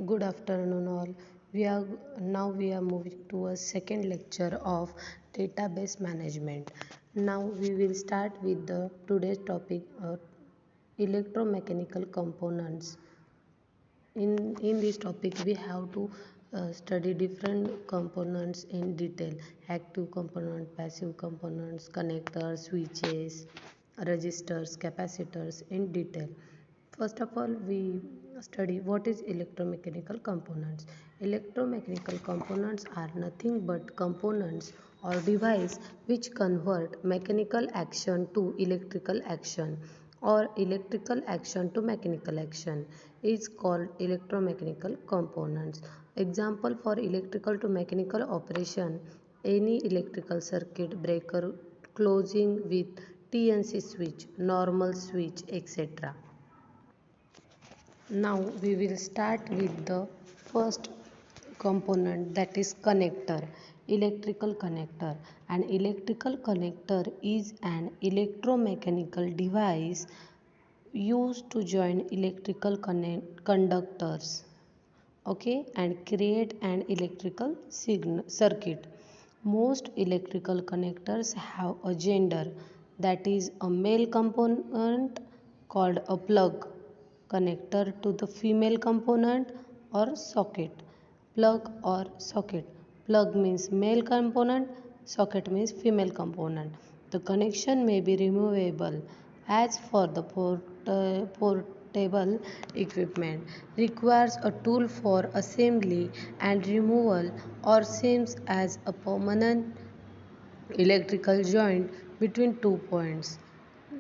Good afternoon, all. We are moving to a second lecture of database management. Now we will start with the today's topic, electromechanical components. In this topic, we have to study different components in detail: active component, passive components, connectors, switches, resistors, capacitors in detail. First of all, we study what is electromechanical components. Electromechanical components are nothing but components or device which convert mechanical action to electrical action or electrical action to mechanical action is called electromechanical components. Example for electrical to mechanical operation: any electrical circuit breaker closing with TNC switch, normal switch, etc. Now we will start with the first component, that is connector. Electrical connector. An electrical connector is an electromechanical device used to join electrical conductors, okay, and create an electrical circuit. Most electrical connectors have a gender, that is a male component called a plug connector to the female component or socket. Plug or socket: plug means male component, socket means female component. The connection may be removable. As for the portable equipment, requires a tool for assembly and removal or serves as a permanent electrical joint between 2 points.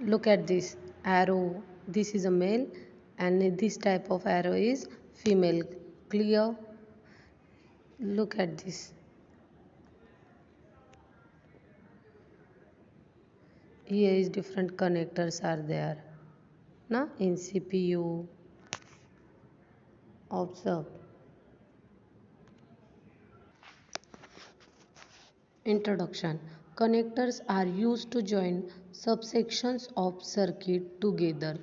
Look at this arrow. This is a male and this type of arrow is female. Clear? Look at this. Here is different connectors are there. Now in CPU, observe. Introduction. Connectors are used to join subsections of circuit together.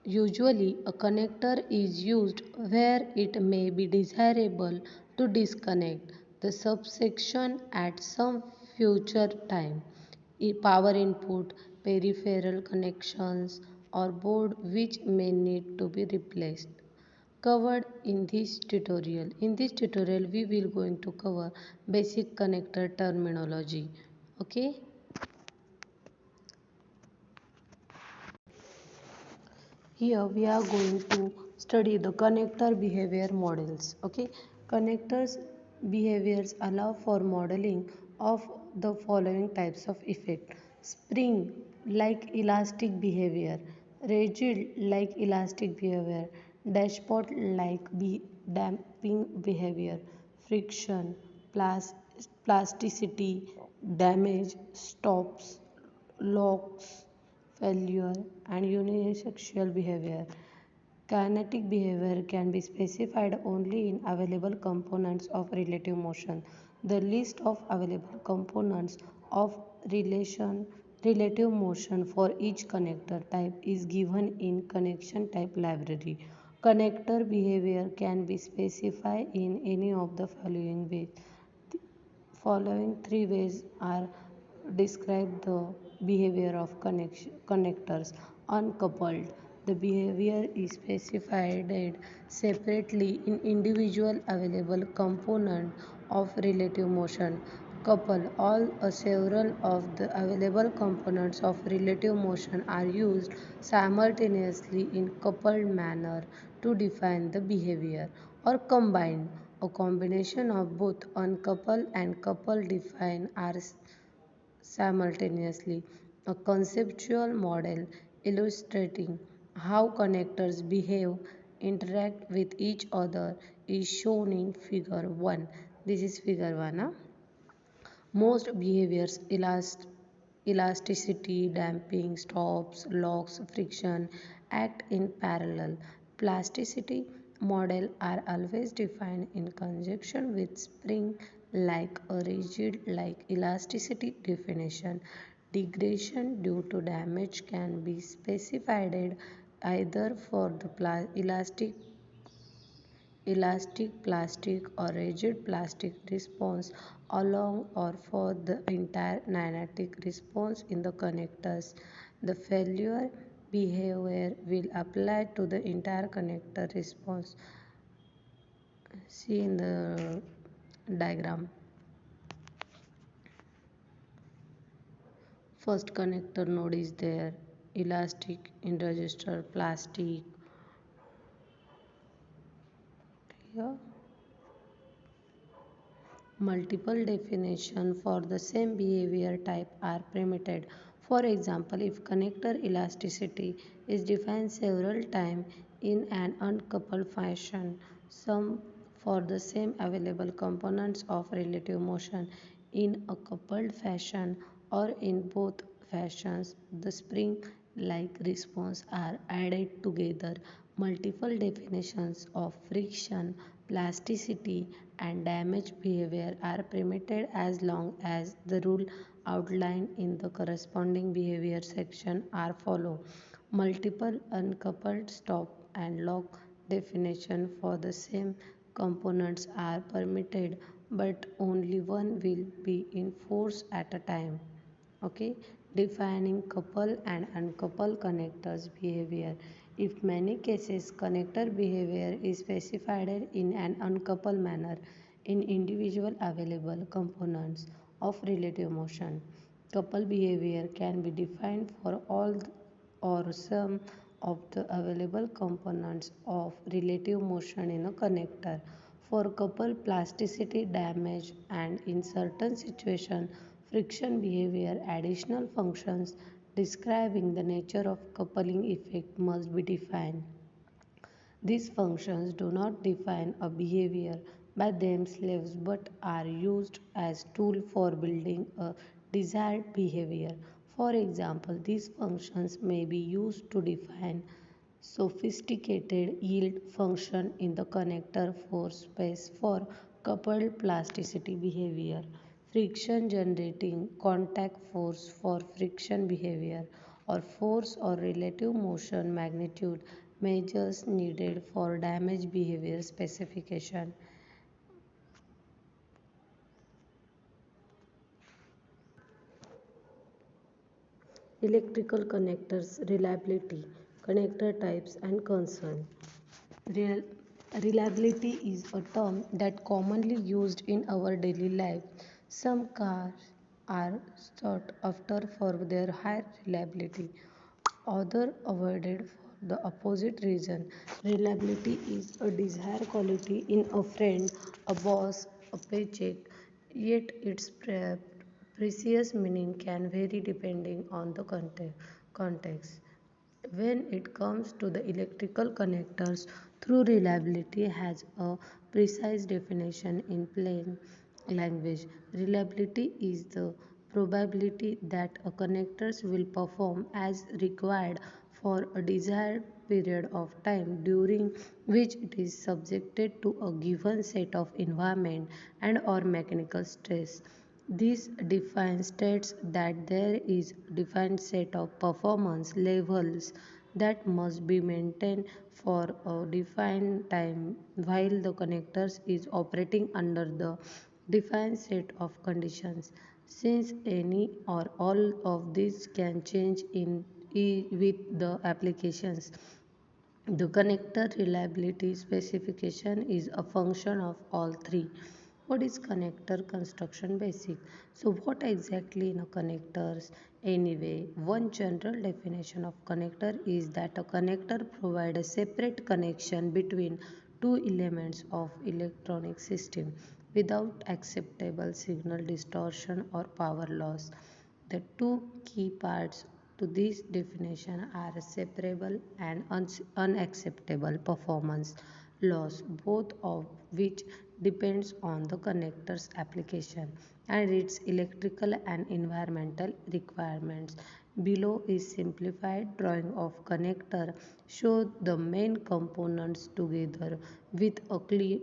Usually, a connector is used where it may be desirable to disconnect the subsection at some future time. Power input, peripheral connections, or board which may need to be replaced. Covered in this tutorial. In this tutorial, we will going to cover basic connector terminology. Okay. Here we are going to study the connector behavior models. Okay, connectors behaviors allow for modeling of the following types of effect: spring like elastic behavior, rigid like elastic behavior, dashpot like damping behavior, friction, plasticity, damage, stops, locks, failure, and unisexual behavior. Kinetic behavior can be specified only in available components of relative motion. The list of available components of relative motion for each connector type is given in connection type library. Connector behavior can be specified in any of the following ways. Following three ways are describe the behavior of connectors. Uncoupled. The behavior is specified separately in individual available component of relative motion. Couple. All or several of the available components of relative motion are used simultaneously in coupled manner to define the behavior. Or combined. A combination of both uncoupled and coupled define are simultaneously. A conceptual model illustrating how connectors behave, interact with each other is shown in figure 1. This is figure 1. Most behaviors elasticity, damping, stops, locks, friction act in parallel. Plasticity model are always defined in conjunction with spring like a rigid like elasticity definition. Degradation due to damage can be specified either for the elastic elastic plastic or rigid plastic response along or for the entire kinetic response in the connectors. The failure behavior will apply to the entire connector response. See in the diagram. First connector node is there, elastic in resistor plastic. Here multiple definitions for the same behavior type are permitted. For example, if connector elasticity is defined several times in an uncoupled fashion, some for the same available components of relative motion in a coupled fashion or in both fashions, the spring-like response are added together. Multiple definitions of friction, plasticity, and damage behavior are permitted as long as the rule outlined in the corresponding behavior section are followed. Multiple uncoupled stop and lock definition for the same components are permitted, but only one will be in force at a time. Okay, defining couple and uncouple connectors behavior. If many cases connector behavior is specified in an uncoupled manner in individual available components of relative motion, couple behavior can be defined for all or some of the available components of relative motion in a connector. For couple plasticity damage and in certain situations friction behavior additional functions describing the nature of coupling effect must be defined. These functions do not define a behavior by themselves but are used as tool for building a desired behavior. For example, these functions may be used to define sophisticated yield function in the connector force space for coupled plasticity behavior, friction generating contact force for friction behavior, or force or relative motion magnitude measures needed for damage behavior specification. Electrical connectors reliability, connector types and concern. Real, Reliability is a term that commonly used in our daily life. Some cars are sought after for their high reliability, others avoided for the opposite reason. Reliability is a desired quality in a friend, a boss, a paycheck, yet its precious meaning can vary depending on the context. When it comes to the electrical connectors, through reliability has a precise definition in plain language. Reliability is the probability that a connectors will perform as required for a desired period of time during which it is subjected to a given set of environment and or mechanical stress. This defines states that there is defined set of performance levels that must be maintained for a defined time while the connectors is operating under the defined set of conditions. Since any or all of these can change with the applications, the connector reliability specification is a function of all three. What is connector construction basic? So what exactly in a connectors? Anyway, one general definition of connector is that a connector provides a separate connection between two elements of electronic system without acceptable signal distortion or power loss. The two key parts to this definition are separable and unacceptable performance loss, both of which depends on the connector's application and its electrical and environmental requirements. Below is simplified drawing of connector show the main components together with a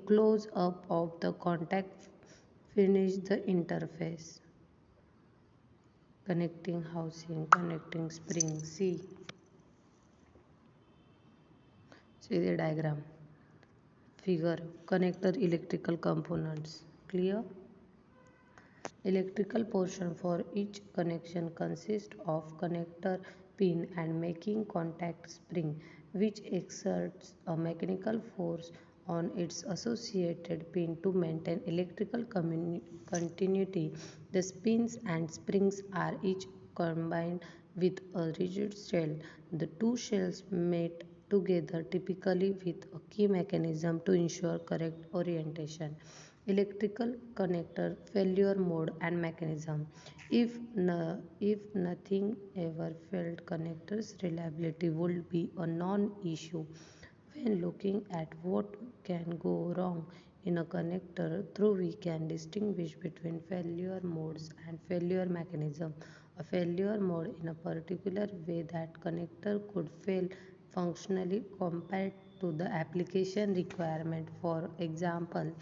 close up of the contact finish the interface. Connecting housing, connecting spring. See the diagram. figure connector electrical components. Clear? Electrical portion for each connection consists of connector pin and making contact spring which exerts a mechanical force on its associated pin to maintain electrical continuity. The pins and springs are each combined with a rigid shell. The two shells mate together typically with a key mechanism to ensure correct orientation. Electrical connector failure mode and mechanism. If nothing ever failed, connectors reliability would be a non-issue. When looking at what can go wrong in a connector, through we can distinguish between failure modes and failure mechanism. A failure mode in a particular way that connector could fail functionally compared to the application requirement. For example,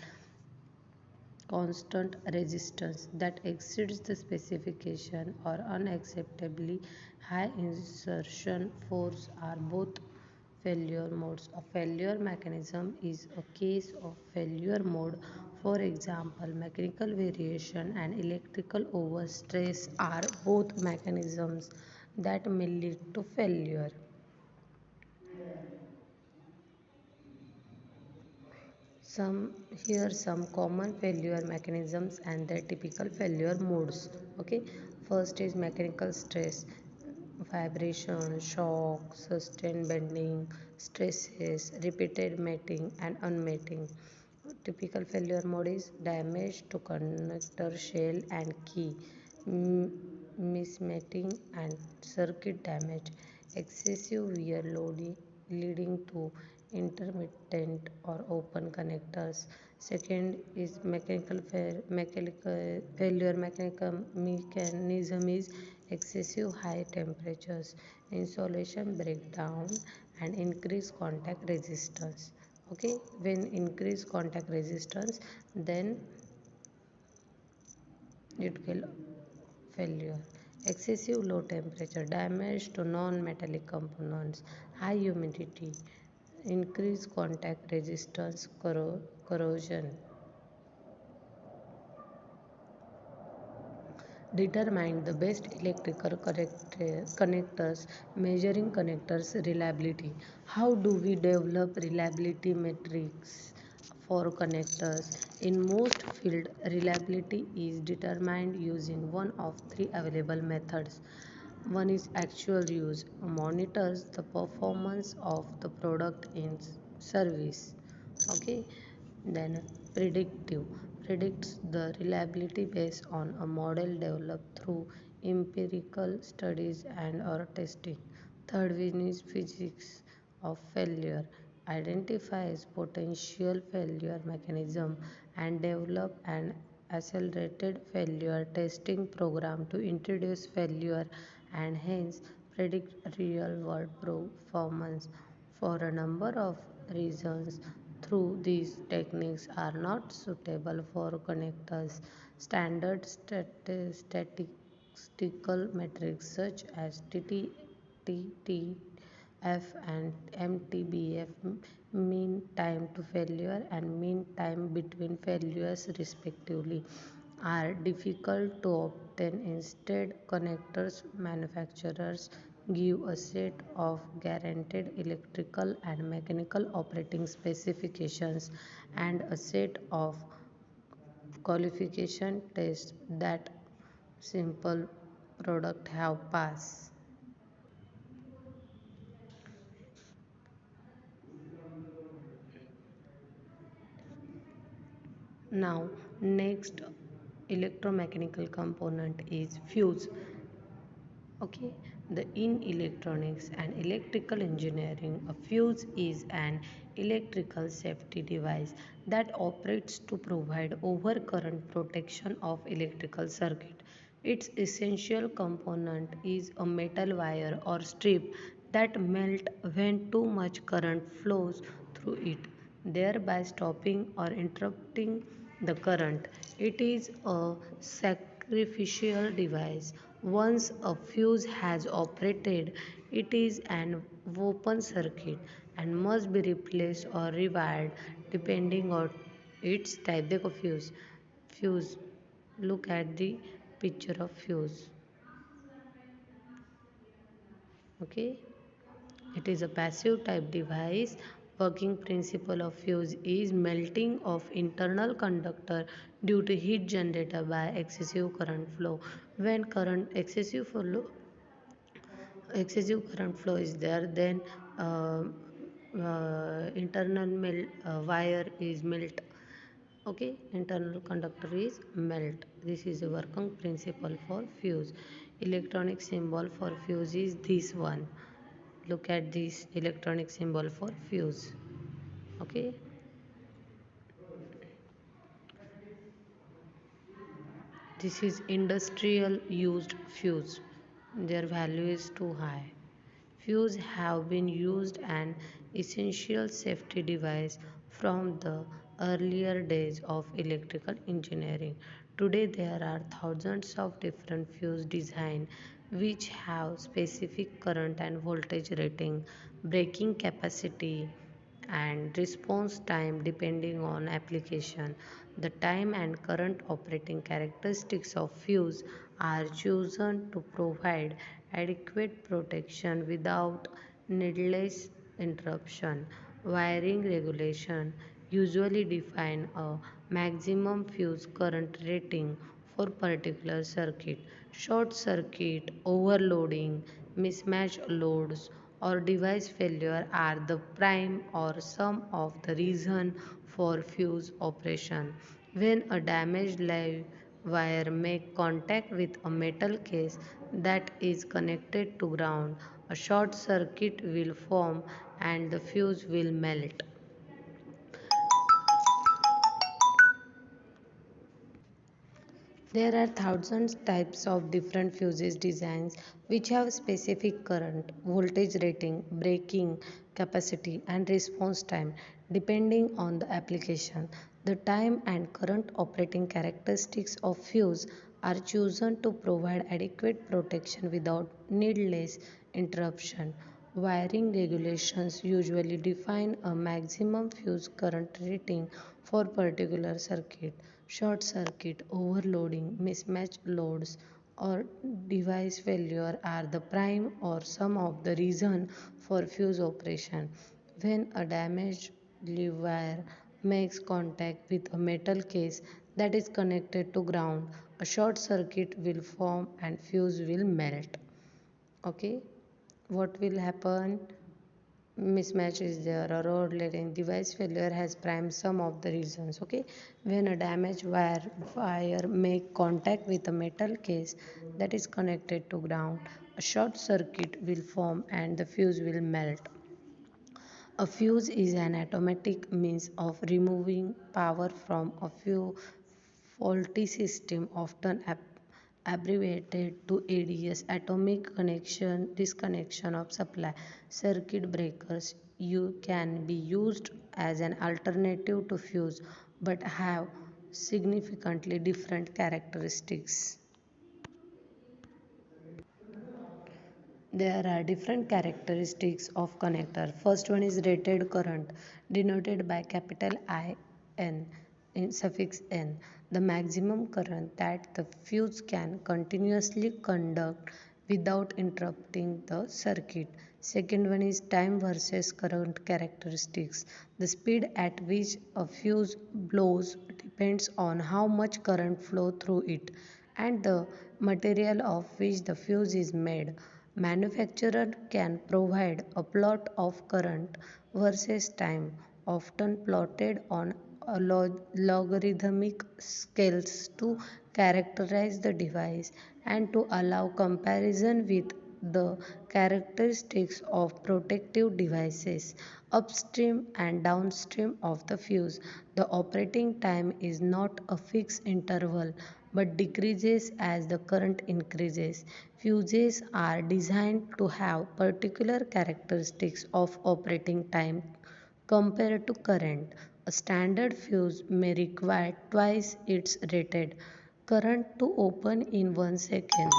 constant resistance that exceeds the specification or unacceptably high insertion force are both failure modes. A failure mechanism is a case of failure mode. For example, mechanical variation and electrical overstress are both mechanisms that may lead to failure. Some Here some common failure mechanisms and their typical failure modes. Okay, first is mechanical stress, vibration, shock, sustained bending, stresses, repeated mating and unmating. Typical failure mode is damage to connector shell and key, mismating and circuit damage, excessive wear loading leading to intermittent or open connectors. Second is mechanical failure mechanism is excessive high temperatures, insulation breakdown and increased contact resistance. Okay, when increased contact resistance, then it will failure. Excessive low temperature, damage to non-metallic components, high humidity, increased contact resistance, corrosion. Determine the best electrical connectors, measuring connectors reliability. How do we develop reliability metrics for connectors? In most field, reliability is determined using one of three available methods. One is actual use, monitors the performance of the product in service. Okay, then predictive, predicts the reliability based on a model developed through empirical studies and or testing. Third one is physics of failure, identifies potential failure mechanism and develop an accelerated failure testing program to introduce failure and hence predict real world performance. For a number of reasons, through these techniques are not suitable for connectors. Standard statistical metrics such as TTF and MTBF, mean time to failure and mean time between failures respectively, are difficult to obtain. Instead, connectors manufacturers give a set of guaranteed electrical and mechanical operating specifications and a set of qualification tests that simple product have passed. Now, next electromechanical component is fuse. Okay, in electronics and electrical engineering, a fuse is an electrical safety device that operates to provide overcurrent protection of electrical circuit. Its essential component is a metal wire or strip that melt when too much current flows through it, thereby stopping or interrupting the current. It is a sacrificial device. Once a fuse has operated, it is an open circuit and must be replaced or rewired depending on its type. देखो fuse, look at the picture of fuse. Okay, it is a passive type device. Working principle of fuse is melting of internal conductor due to heat generated by excessive current flow. When excessive current flow is there, then uh, internal wire is melt. Okay, internal conductor is melt. This is a working principle for fuse. Electronic symbol for fuse is this one. Look at this electronic symbol for fuse. Okay, this is industrial used fuse. Their value is too high. Fuse have been used an essential safety device from the earlier days of electrical engineering. Today there are thousands of different fuse designs which have specific current and voltage rating, breaking capacity, and response time depending on application. The time and current operating characteristics of fuse are chosen to provide adequate protection without needless interruption. Wiring regulation usually define a maximum fuse current rating for particular circuit. Short circuit, overloading, mismatched loads, or device failure are the prime or some of the reason for fuse operation. When a damaged live wire make contact with a metal case that is connected to ground, a short circuit will form and the fuse will melt. There are thousands types of different fuses designs which have specific current, voltage rating, breaking capacity and response time depending on the application. The time and current operating characteristics of fuse are chosen to provide adequate protection without needless interruption. Wiring regulations usually define a maximum fuse current rating for particular circuit. Short circuit, overloading, mismatched loads, or device failure are the prime or some of the reason for fuse operation. When a damaged live wire makes contact with a metal case that is connected to ground, a short circuit will form and fuse will melt. Okay, what will happen? Mismatch is there or overloading device failure has prime some of the reasons. Okay, when a damaged wire make contact with a metal case that is connected to ground, a short circuit will form and the fuse will melt. A fuse is an automatic means of removing power from a few faulty system, often abbreviated to ADS, atomic connection disconnection of supply. Circuit breakers you can be used as an alternative to fuse but have significantly different characteristics. There are different characteristics of connector. First one is rated current, denoted by capital IN in suffix N, the maximum current that the fuse can continuously conduct without interrupting the circuit. Second one is time versus current characteristics. The speed at which a fuse blows depends on how much current flow through it and the material of which the fuse is made. Manufacturer can provide a plot of current versus time, often plotted on a logarithmic scales to characterize the device and to allow comparison with the characteristics of protective devices upstream and downstream of the fuse. The operating time is not a fixed interval but decreases as the current increases. Fuses are designed to have particular characteristics of operating time compared to current. A standard fuse may require twice its rated current to open in 1 second.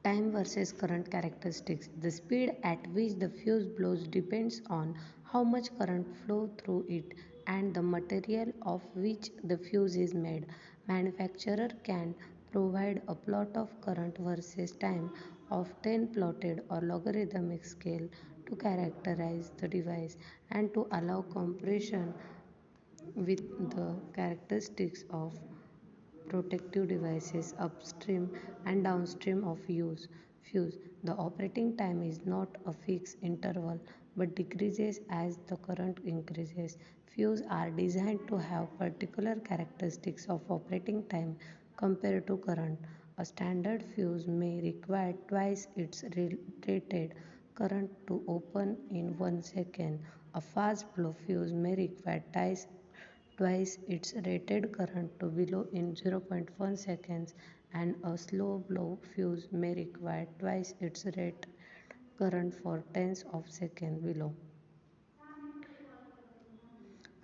Time versus current characteristics. The speed at which the fuse blows depends on how much current flow through it, and the material of which the fuse is made. Manufacturer can provide a plot of current versus time, often plotted or logarithmic scale, to characterize the device and to allow comparison with the characteristics of protective devices upstream and downstream of use. Fuse. The operating time is not a fixed interval but decreases as the current increases. Fuses are designed to have particular characteristics of operating time compared to current. A standard fuse may require twice its rated current to open in 1 second. A fast flow fuse may require twice its rated current to below in zero point 0.1 seconds, and a slow blow fuse may require twice its rated current for tens of seconds below.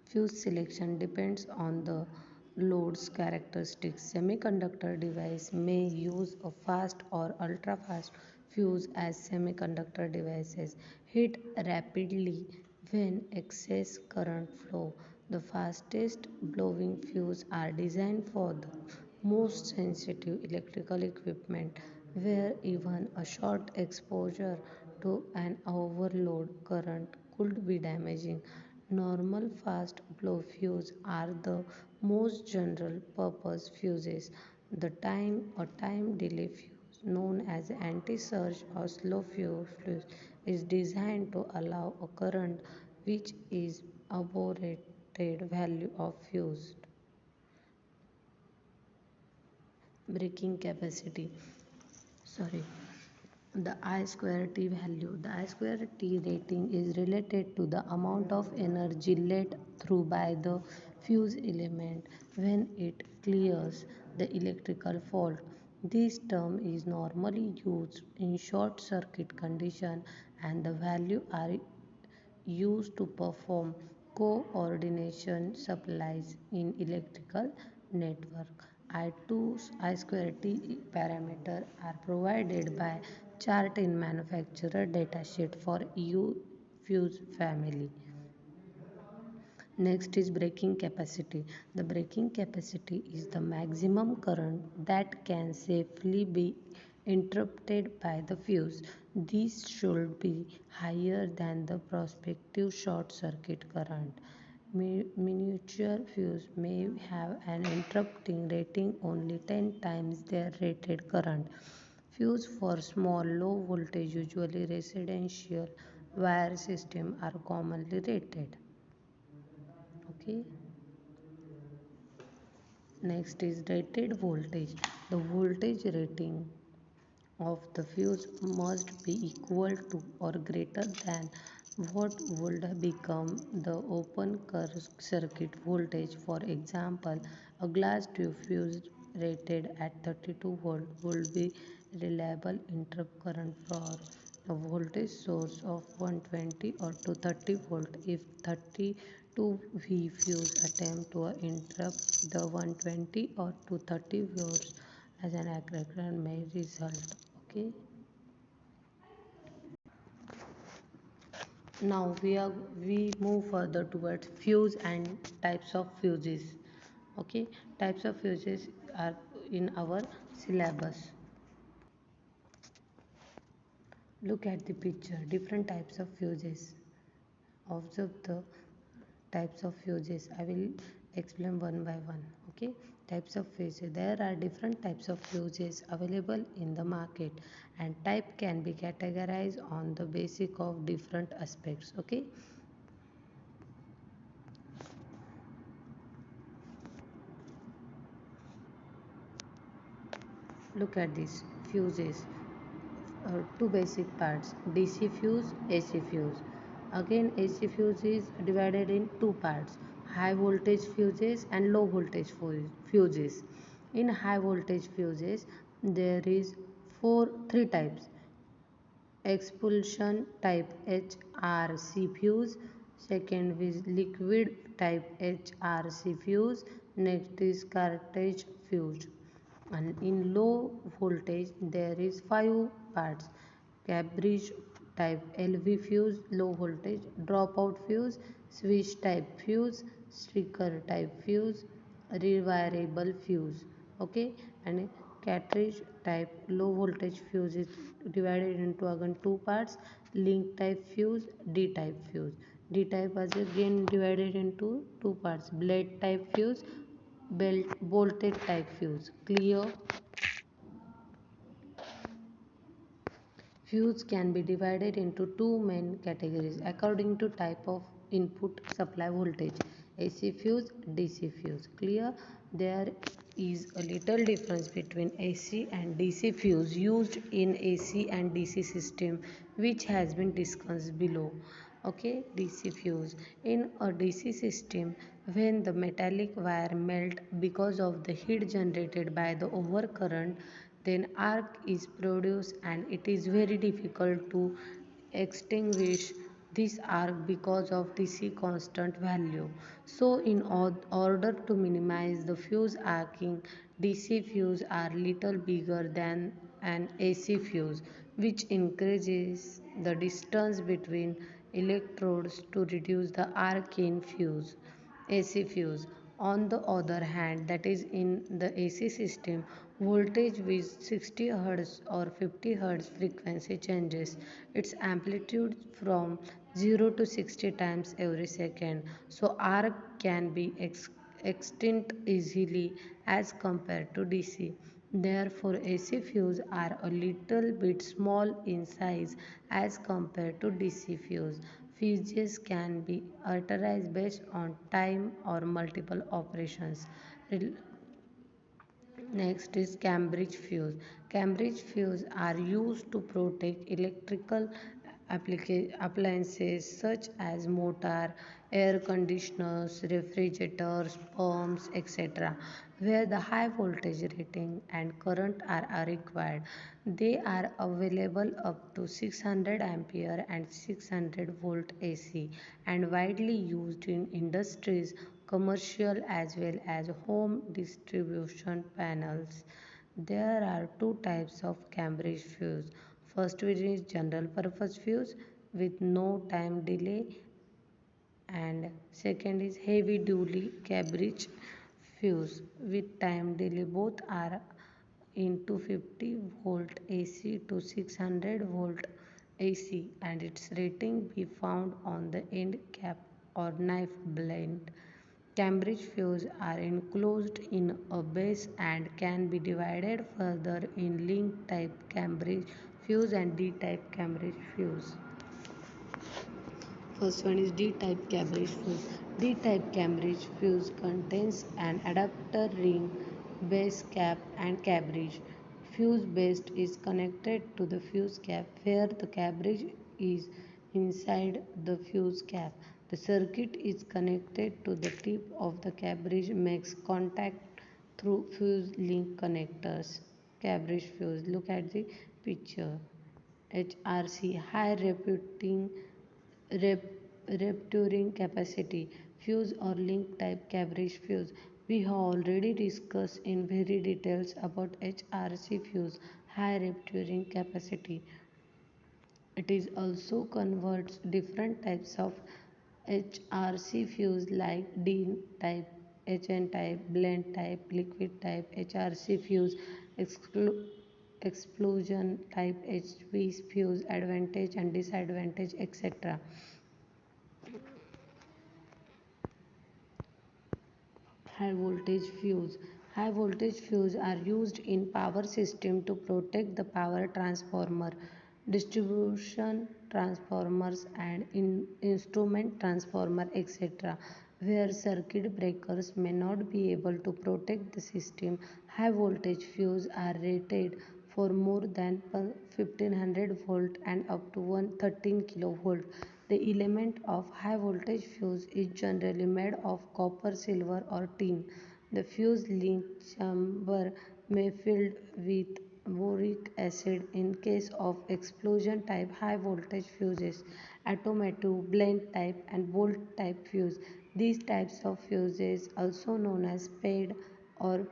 Fuse selection depends on the load's characteristics. Semiconductor device may use a fast or ultra-fast fuse as semiconductor devices heat rapidly when excess current flow. The fastest blowing fuse are designed for the most sensitive electrical equipment where even a short exposure to an overload current could be damaging. Normal fast blow fuses are the most general purpose fuses. The time delay fuse, known as anti-surge or slow fuse, is designed to allow a current which is above rated value of fuse breaking capacity. Sorry. The I square T value. The I square T rating is related to the amount of energy let through by the fuse element when it clears the electrical fault. This term is normally used in short circuit condition, and the value are used to perform coordination supplies in electrical network. I2 I square T parameter are provided by chart in manufacturer datasheet for EU fuse family. Next is breaking capacity. The breaking capacity is the maximum current that can safely be interrupted by the fuse. This should be higher than the prospective short circuit current. Miniature fuse may have an interrupting rating only 10 times their rated current. Fuse for small low voltage, usually residential wire system, are commonly rated. Okay. Next is rated voltage. The voltage rating of the fuse must be equal to or greater than what would become the open circuit voltage. For example, a glass tube fuse rated at 32 volt would be reliable interrupt current for a voltage source of 120 or 230 volt. If 32 V fuse attempt to interrupt the 120 or 230 volts as an aggregate may result. Okay. Now we move further towards fuse and types of fuses. Okay, types of fuses are in our syllabus. Look at the picture. Different types of fuses. Observe the types of fuses. I will explain one by one. Okay, types of fuses. There are different types of fuses available in the market, and type can be categorized on the basis of different aspects. Okay. Look at these fuses. Two basic parts: DC fuse, AC fuse. Again, AC fuse is divided in two parts: high voltage fuses and low voltage fuses. In high voltage fuses, there is three types: expulsion type HRC fuse, second is liquid type HRC fuse, next is cartridge fuse. And in low voltage there is five parts: cartridge type LV fuse, low voltage, dropout fuse, switch type fuse, sticker type fuse, rewirable fuse. Okay, and cartridge type low voltage fuse is divided into again two parts: link type fuse, D type fuse. D type is again divided into two parts: blade type fuse, belt bolted type fuse. Clear? Fuse can be divided into two main categories according to type of input supply voltage: AC fuse, DC fuse. Clear? There is a little difference between AC and DC fuse used in AC and DC system, which has been discussed below. Okay, DC fuse. In a DC system, when the metallic wire melt because of the heat generated by the overcurrent, then arc is produced and it is very difficult to extinguish this arc because of DC constant value. So in order to minimize the fuse arcing, DC fuse are little bigger than an AC fuse, which increases the distance between electrodes to reduce the arc in fuse. AC fuse. On the other hand, that is in the AC system, voltage with 60 Hz or 50 Hz frequency changes its amplitude from 0 to 60 times every second. So arc can be extinct easily as compared to DC. Therefore, AC fuse are a little bit small in size as compared to DC fuse. Fuses can be authorized based on time or multiple operations. Next is Cambridge fuse. Cambridge fuse are used to protect electrical appliances such as motor, air conditioners, refrigerators, pumps, etc., where the high voltage rating and current are required. They are available up to 600 ampere and 600 volt AC and widely used in industries, commercial as well as home distribution panels. There are two types of Cambridge fuse. First one is general purpose fuse with no time delay, and second is heavy duty Cambridge fuse with time delay. Both are into 50 volt AC to 600 volt AC, and its rating be found on the end cap or knife blade. Cambridge fuse are enclosed in a base and can be divided further in link type Cambridge fuse and D type Cambridge fuse. First one is D-type Cambridge fuse. D-type Cambridge fuse contains an adapter ring, base cap and Cambridge. Fuse base is connected to the fuse cap where the Cambridge is inside the fuse cap. The circuit is connected to the tip of the Cambridge makes contact through fuse link connectors. Cambridge fuse. Look at the picture. HRC, high repeating rupturing capacity fuse or link type Cambridge fuse. We have already discussed in very details about HRC fuse, high rupturing capacity. It is also converts different types of HRC fuse like D type, HN type, blend type, liquid type, HRC fuse, explosion type, HV fuse, advantage and disadvantage, etc. High voltage fuse. High voltage fuse are used in power system to protect the power transformer, distribution transformers and instrument transformer, etc., where circuit breakers may not be able to protect the system. High voltage fuse are rated for more than 1500 volt and up to 113 kilovolt. The element of high voltage fuse is generally made of copper, silver or tin. The fuse link chamber may filled with boric acid in case of explosion type high voltage fuses, automotive, blend type and bolt type fuse. These types of fuses, also known as PAID or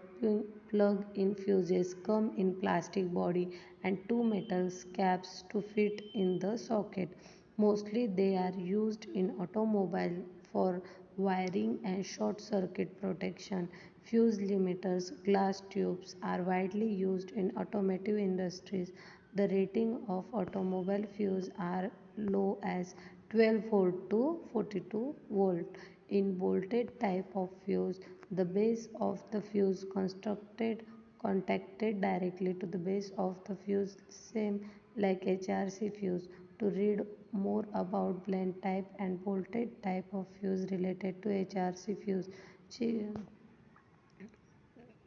plug-in fuses come in plastic body and two metal caps to fit in the socket. Mostly they are used in automobile for wiring and short circuit protection. Fuse limiters, glass tubes are widely used in automotive industries. The rating of automobile fuse are low as 12 volt to 42 volt. In bolted type of fuse, the base of the fuse constructed contacted directly to the base of the fuse, same like HRC fuse. To read more about blend type and bolted type of fuse related to HRC fuse,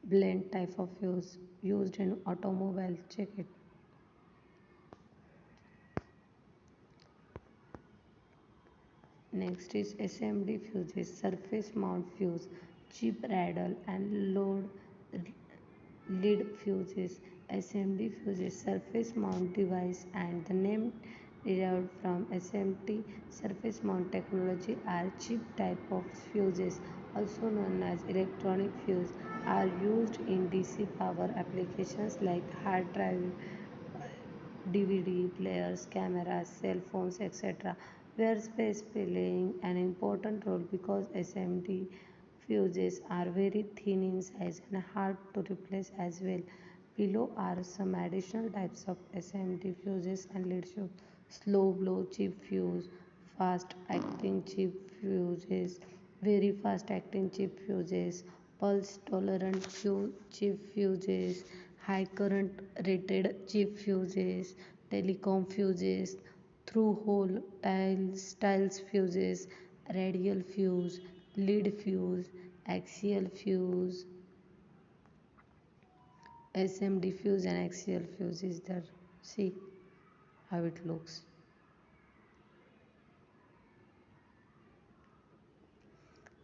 blend type of fuse used in automobile, check it. Next is SMD fuses, surface mount fuse, chip radle and load lead fuses. SMD fuses, surface mount device, and the name derived from SMT, surface mount technology, are chip type of fuses, also known as electronic fuse, are used in DC power applications like hard drive, DVD players, cameras, cell phones, etc., where space playing an important role because SMD fuses are very thin in size and hard to replace as well. Below are some additional types of SMD fuses and lead tube. Slow blow chip fuse, fast acting chip fuses, very fast acting chip fuses, pulse tolerant chip fuses, high current rated chip fuses, telecom fuses, through hole tiles fuses, radial fuse, lead fuse, axial fuse, SMD fuse and axial fuse is there. See how it looks.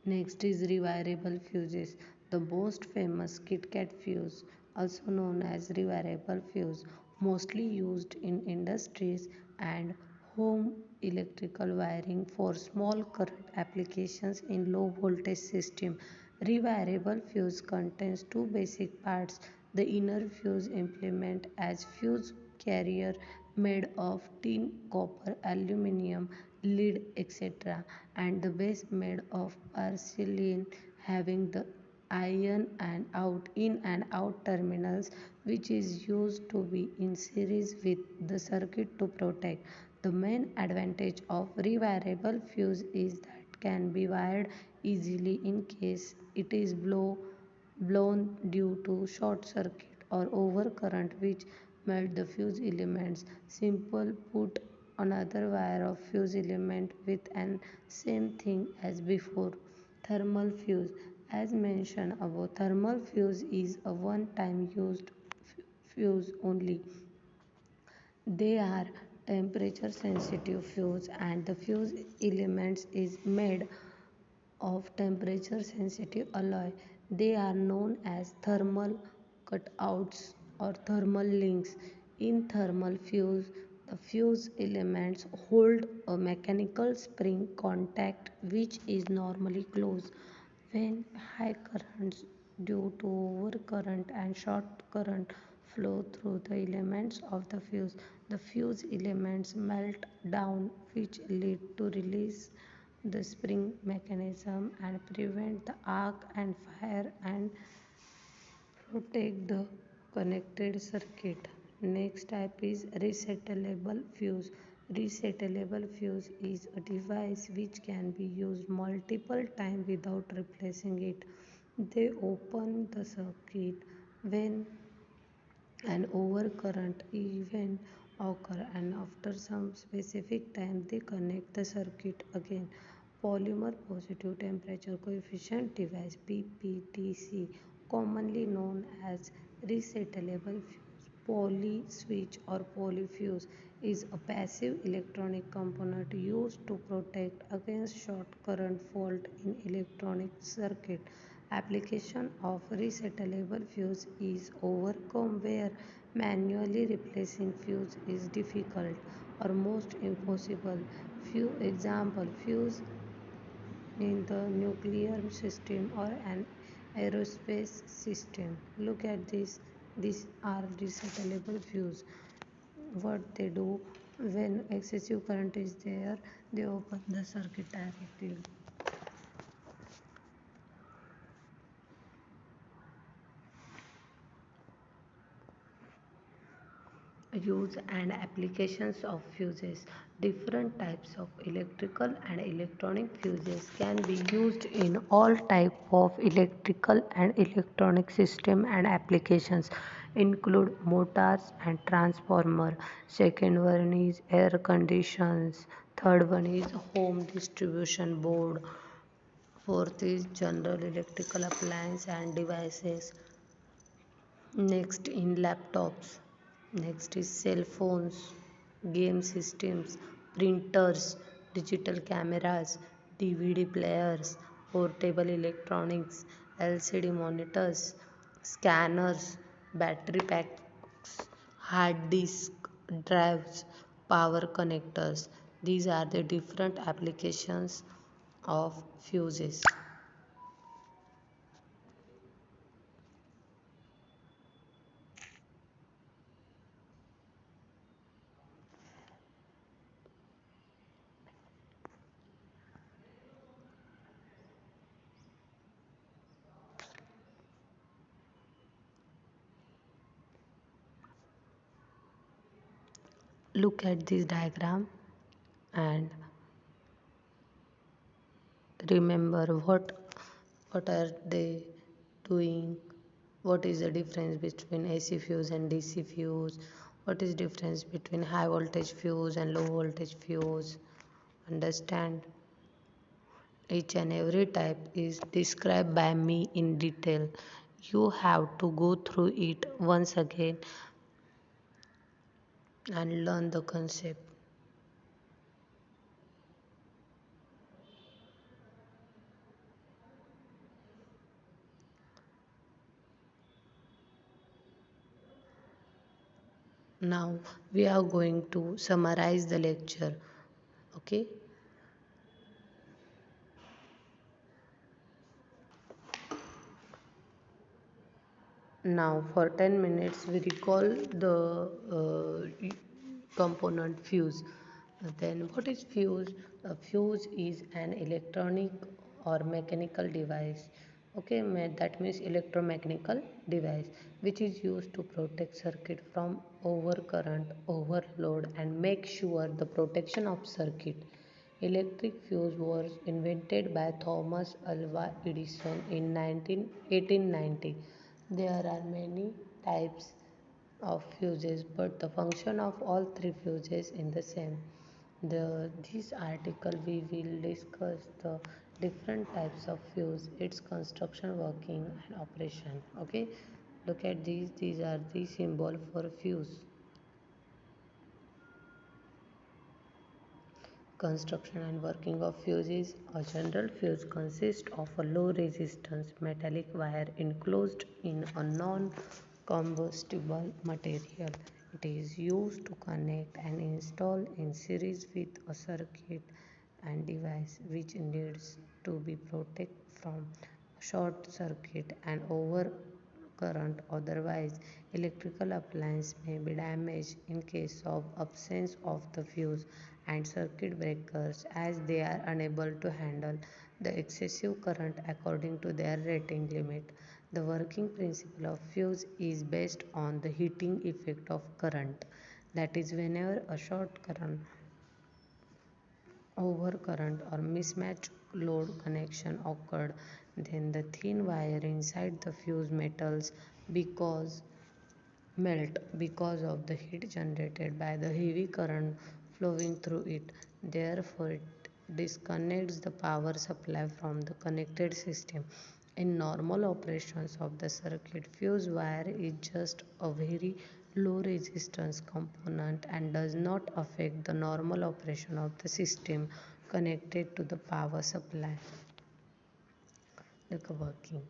Next is rewirable fuses. The most famous KitKat fuse, also known as rewirable fuse, mostly used in industries and home electrical wiring for small current applications in low voltage system. Rewirable fuse contains two basic parts. The inner fuse implement as fuse carrier made of tin, copper, aluminum, lead, etc., and the base made of porcelain having the in and out terminals, which is used to be in series with the circuit to protect. The main advantage of rewirable fuse is that can be wired easily in case it is blown due to short circuit or overcurrent which melt the fuse elements. Simple put another wire of fuse element with an same thing as before. Thermal fuse. As mentioned above, thermal fuse is a one time used fuse only. They are temperature sensitive fuse and the fuse elements is made of temperature sensitive alloy. They are known as thermal cutouts or thermal links. In thermal fuse, the fuse elements hold a mechanical spring contact which is normally closed. When high currents due to overcurrent and short current flow through the elements of the fuse elements melt down which lead to release the spring mechanism and prevent the arc and fire and protect the connected circuit. Next type is resettable fuse. Resettable fuse is a device which can be used multiple times without replacing it. They open the circuit when an overcurrent event occur and after some specific time they connect the circuit again. Polymer positive temperature coefficient device PPTC, commonly known as resettable fuse, poly switch or polyfuse, is a passive electronic component used to protect against short current fault in electronic circuit. Application of resettable fuse is overcome where manually replacing fuse is difficult or most impossible. Few example fuse in the nuclear system or an Aerospace system. Look at this. These are resettable fuse. What they do when excessive current is there, they open the circuit directly. Use and applications of fuses. Different types of electrical and electronic fuses can be used in all type of electrical and electronic system, and applications include motors and transformer. Second one is air conditions. Third one is home distribution board. Fourth is general electrical appliance and devices. Next in laptops. Next is cell phones, game systems, printers, digital cameras, DVD players, portable electronics, LCD monitors, scanners, battery packs, hard disk drives, power connectors. These are the different applications of fuses. Look at this diagram and remember what are they doing, what is the difference between AC fuse and DC fuse, what is difference between high voltage fuse and low voltage fuse. Understand, each and every type is described by me in detail. You have to go through it once again and learn the concept. Now we are going to summarize the lecture. Okay. Now for 10 minutes we recall the component fuse. Then what is fuse? A fuse is an electronic or mechanical device. Okay, that means electromechanical device which is used to protect circuit from overcurrent, overload, and make sure the protection of circuit. Electric fuse was invented by Thomas Alva Edison in 1890. There are many types of fuses, but the function of all three fuses is the same. This article we will discuss the different types of fuse, its construction, working, and operation. Okay, look at these. These are the symbol for fuse. Construction and working of fuses. A general fuse consists of a low resistance metallic wire enclosed in a non combustible material. It is used to connect and install in series with a circuit and device which needs to be protected from short circuit and overcurrent. Otherwise, electrical appliance may be damaged in case of absence of the fuse and circuit breakers, as they are unable to handle the excessive current according to their rating limit. The working principle of fuse is based on the heating effect of current. That is, whenever a short current, overcurrent, or mismatch load connection occurred, then the thin wire inside the fuse metals because melt because of the heat generated by the heavy current flowing through it. Therefore, it disconnects the power supply from the connected system. In normal operations of the circuit, fuse wire is just a very low resistance component and does not affect the normal operation of the system connected to the power supply. The working.